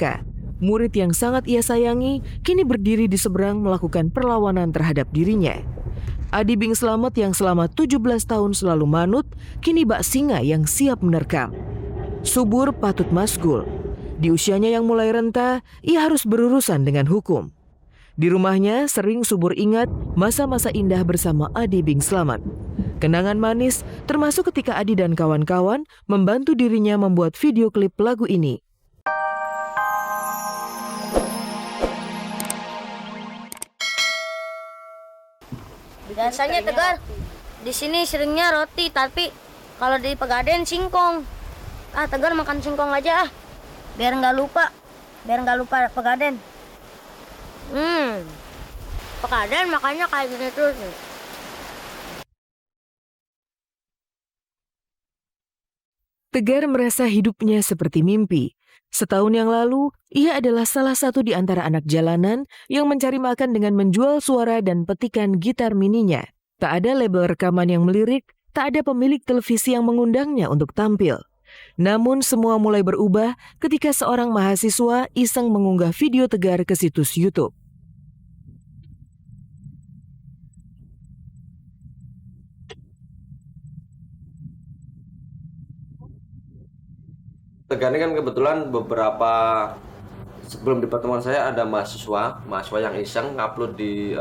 Eka. Murid yang sangat ia sayangi kini berdiri di seberang melakukan perlawanan terhadap dirinya. Adi Bing Slamet yang selama 17 tahun selalu manut, kini bak singa yang siap menerkam. Subur patut masgul. Di usianya yang mulai renta, ia harus berurusan dengan hukum. Di rumahnya sering Subur ingat masa-masa indah bersama Adi Bing Slamet. Kenangan manis termasuk ketika Adi dan kawan-kawan membantu dirinya membuat video klip lagu ini. Biasanya Tegar di sini seringnya roti, tapi kalau di Pegadaian singkong. Tegar makan singkong aja biar nggak lupa Pegadaian. Pegadaian makannya kayak gini terus nih. Tegar merasa hidupnya seperti mimpi. Setahun yang lalu, ia adalah salah satu di antara anak jalanan yang mencari makan dengan menjual suara dan petikan gitar mininya. Tak ada label rekaman yang melirik, tak ada pemilik televisi yang mengundangnya untuk tampil. Namun semua mulai berubah ketika seorang mahasiswa iseng mengunggah video Tegar ke situs YouTube. Tegar ini kan kebetulan beberapa sebelum di pertemuan saya ada mahasiswa yang iseng ngupload di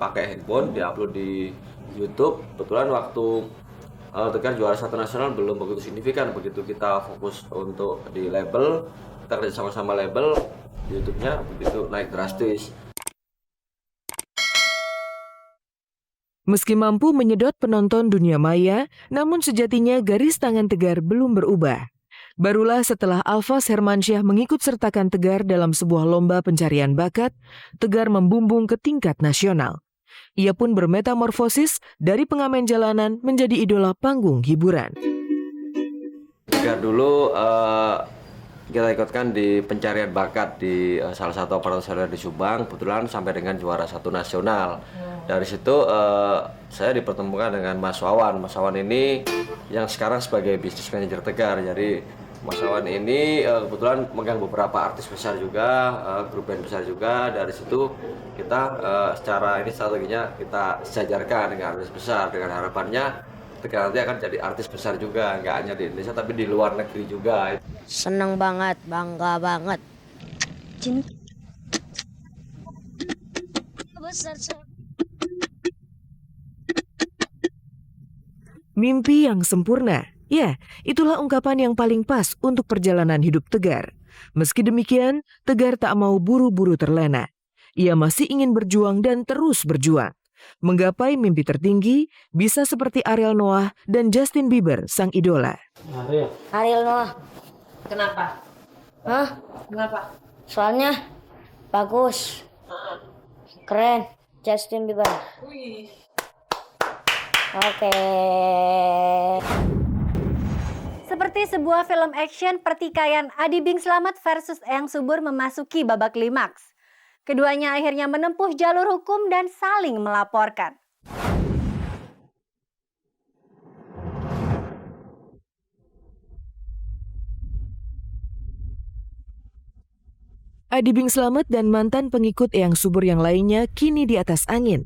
pakai handphone, diupload di YouTube. Kebetulan waktu Tegar juara 1 nasional belum begitu signifikan, begitu kita fokus untuk di label, kita kerja sama-sama label, YouTube-nya begitu naik drastis. Meski mampu menyedot penonton dunia maya, namun sejatinya garis tangan Tegar belum berubah. Barulah setelah Alfas Hermansyah mengikut sertakan Tegar dalam sebuah lomba pencarian bakat, Tegar membumbung ke tingkat nasional. Ia pun bermetamorfosis dari pengamen jalanan menjadi idola panggung hiburan. Tegar dulu kita ikutkan di pencarian bakat di salah satu operator seluler di Subang, kebetulan sampai dengan juara 1 nasional. Dari situ saya dipertemukan dengan Mas Wawan. Mas Wawan ini yang sekarang sebagai bisnis manajer Tegar. Jadi Mas Wawan ini kebetulan megang beberapa artis besar juga, grup band besar juga. Dari situ kita secara ini strateginya kita sejajarkan dengan artis besar dengan harapannya Tegar nanti akan jadi artis besar juga, nggak hanya di Indonesia tapi di luar negeri juga. Seneng banget, bangga banget. Mimpi yang sempurna. Ya, itulah ungkapan yang paling pas untuk perjalanan hidup Tegar. Meski demikian, Tegar tak mau buru-buru terlena. Ia masih ingin berjuang dan terus berjuang. Menggapai mimpi tertinggi bisa seperti Ariel Noah dan Justin Bieber, sang idola. Ariel Noah. Kenapa? Kenapa? Soalnya bagus, keren, Justin Bieber. Oke. Seperti sebuah film action, pertikaian Adi Bing Slamet versus Eyang Subur memasuki babak klimaks. Keduanya akhirnya menempuh jalur hukum dan saling melaporkan. Adi Bing Slamet dan mantan pengikut Eyang Subur yang lainnya kini di atas angin.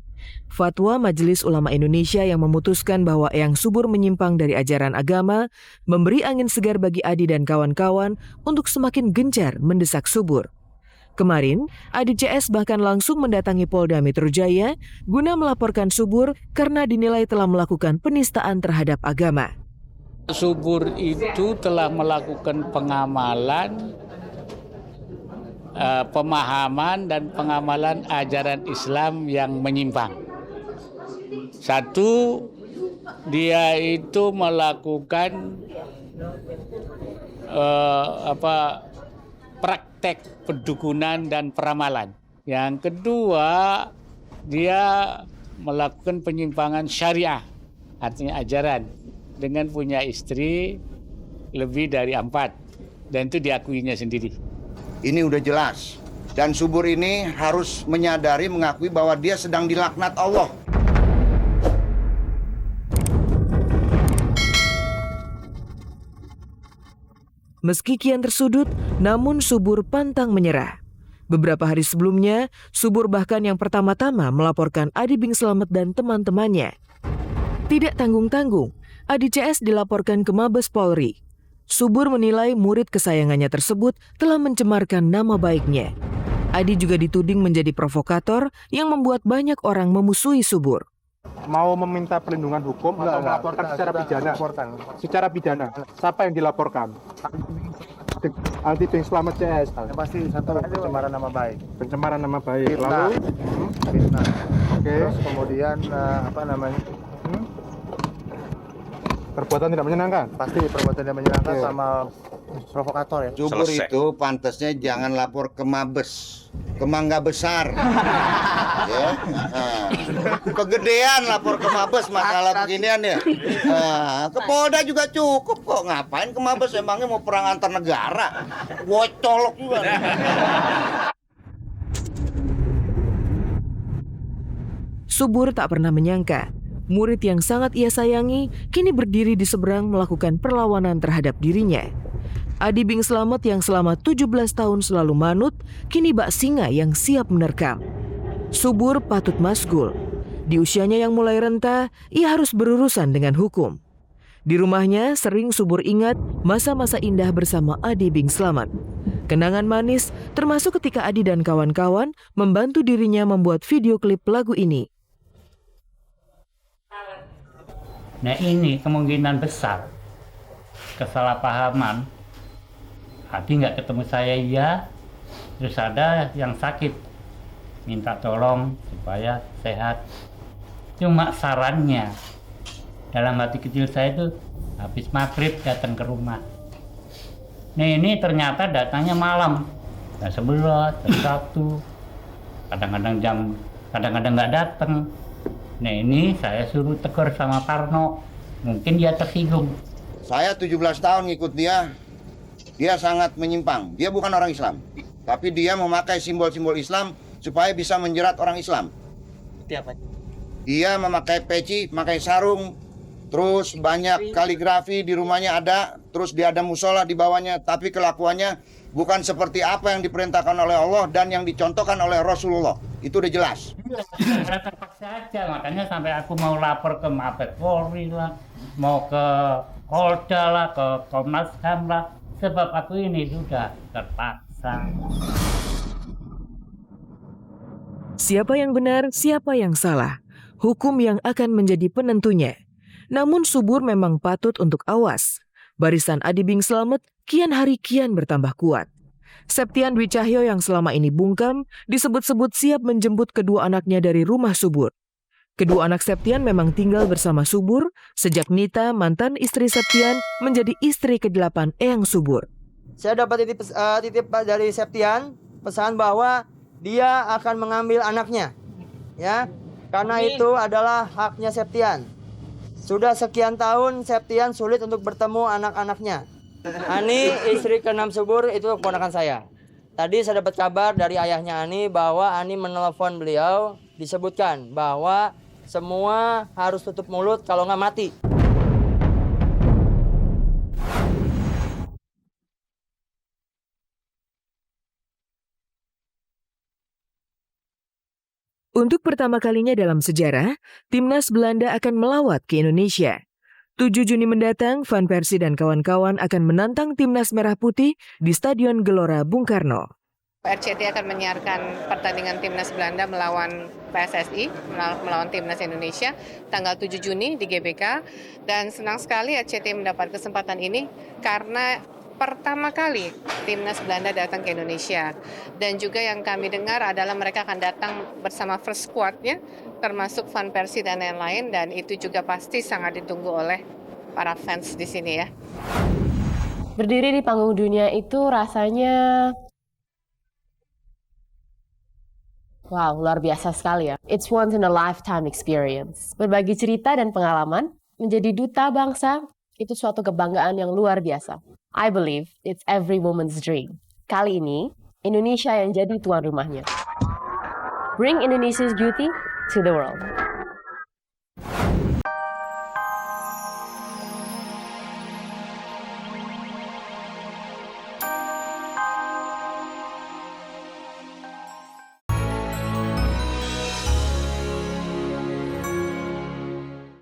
Fatwa Majelis Ulama Indonesia yang memutuskan bahwa Eyang Subur menyimpang dari ajaran agama memberi angin segar bagi Adi dan kawan-kawan untuk semakin gencar mendesak Subur. Kemarin, Adi CS bahkan langsung mendatangi Polda Metro Jaya guna melaporkan Subur karena dinilai telah melakukan penistaan terhadap agama. Subur itu telah melakukan pengamalan, pemahaman dan pengamalan ajaran Islam yang menyimpang. Satu, dia itu melakukan praktek pendukunan dan peramalan. Yang kedua, dia melakukan penyimpangan syariah, artinya ajaran, dengan punya istri lebih dari 4, dan itu diakuinya sendiri. Ini udah jelas, dan Subur ini harus menyadari, mengakui bahwa dia sedang dilaknat Allah. Meski kian tersudut, namun Subur pantang menyerah. Beberapa hari sebelumnya, Subur bahkan yang pertama-tama melaporkan Adi Bing Slamet dan teman-temannya. Tidak tanggung-tanggung, Adi CS dilaporkan ke Mabes Polri. Subur menilai murid kesayangannya tersebut telah mencemarkan nama baiknya. Adi juga dituding menjadi provokator yang membuat banyak orang memusuhi Subur. Mau meminta perlindungan hukum atau melaporkan secara pidana? Secara pidana. Siapa yang dilaporkan? Adi Bing Slamet CS. Yang pasti satu pencemaran nama baik. Pencemaran nama baik. Fitnah. Lalu, Fitnah. oke. Terus kemudian Perbuatan tidak menyenangkan. pasti perbuatan yang menyenangkan sama provokator ya. Subur itu pantasnya jangan lapor ke Mabes, ke Mangga Besar. Ya. Nah, kegedean lapor ke Mabes masalah beginian ya. Nah, ke Polda juga cukup kok. Ngapain ke Mabes, emangnya mau perang antar negara? Wocolok juga. Subur tak pernah menyangka murid yang sangat ia sayangi kini berdiri di seberang melakukan perlawanan terhadap dirinya. Adi Bing Slamet yang selama 17 tahun selalu manut, kini bak singa yang siap menerkam. Subur patut masgul. Di usianya yang mulai renta, ia harus berurusan dengan hukum. Di rumahnya sering Subur ingat masa-masa indah bersama Adi Bing Slamet. Kenangan manis termasuk ketika Adi dan kawan-kawan membantu dirinya membuat video klip lagu ini. Nah ini kemungkinan besar kesalahpahaman. Adi nggak ketemu saya iya, terus ada yang sakit, minta tolong supaya sehat. Cuma sarannya, dalam hati kecil saya itu habis maghrib datang ke rumah. Nah ini ternyata datangnya malam, jam 11, jam 1, kadang-kadang nggak datang. Nah ini saya suruh tegur sama Parno, mungkin dia tersinggung. Saya 17 tahun ngikut dia sangat menyimpang. Dia bukan orang Islam, tapi dia memakai simbol-simbol Islam supaya bisa menjerat orang Islam. Dia memakai peci, memakai sarung, terus banyak kaligrafi di rumahnya ada, terus dia ada musola di bawahnya, tapi kelakuannya bukan seperti apa yang diperintahkan oleh Allah dan yang dicontohkan oleh Rasulullah. Itu udah jelas. Terpaksa aja, makanya sampai aku mau lapor ke Mabes Polri lah, mau ke Polda lah, ke Komnas HAM lah, sebab aku ini sudah terpaksa. Siapa yang benar, siapa yang salah, hukum yang akan menjadi penentunya. Namun Subur memang patut untuk awas. Barisan Adi Bing Slamet kian hari kian bertambah kuat. Septian Dwi Cahyo yang selama ini bungkam disebut-sebut siap menjemput kedua anaknya dari rumah Subur. Kedua anak Septian memang tinggal bersama Subur sejak Nita, mantan istri Septian, menjadi istri ke-8 Eyang Subur. Saya dapat titip dari Septian pesan bahwa dia akan mengambil anaknya, ya, karena itu adalah haknya Septian. Sudah sekian tahun Septian sulit untuk bertemu anak-anaknya. Ani, istri ke-6 Subur, itu keponakan saya. Tadi saya dapat kabar dari ayahnya Ani bahwa Ani menelepon beliau, disebutkan bahwa semua harus tutup mulut kalau nggak mati. Untuk pertama kalinya dalam sejarah, timnas Belanda akan melawat ke Indonesia. 7 Juni mendatang, Van Persie dan kawan-kawan akan menantang timnas Merah Putih di Stadion Gelora Bung Karno. RCTI akan menyiarkan pertandingan timnas Belanda melawan PSSI, melawan timnas Indonesia tanggal 7 Juni di GBK. Dan senang sekali RCTI mendapat kesempatan ini karena pertama kali timnas Belanda datang ke Indonesia. Dan juga yang kami dengar adalah mereka akan datang bersama first squad-nya, termasuk Van Persie dan lain-lain, dan itu juga pasti sangat ditunggu oleh para fans di sini ya. Berdiri di panggung dunia itu rasanya wow, luar biasa sekali ya. It's once in a lifetime experience. Berbagi cerita dan pengalaman, menjadi duta bangsa, itu suatu kebanggaan yang luar biasa. I believe it's every woman's dream. Kali ini, Indonesia yang jadi tuan rumahnya. Bring Indonesia's beauty to the world.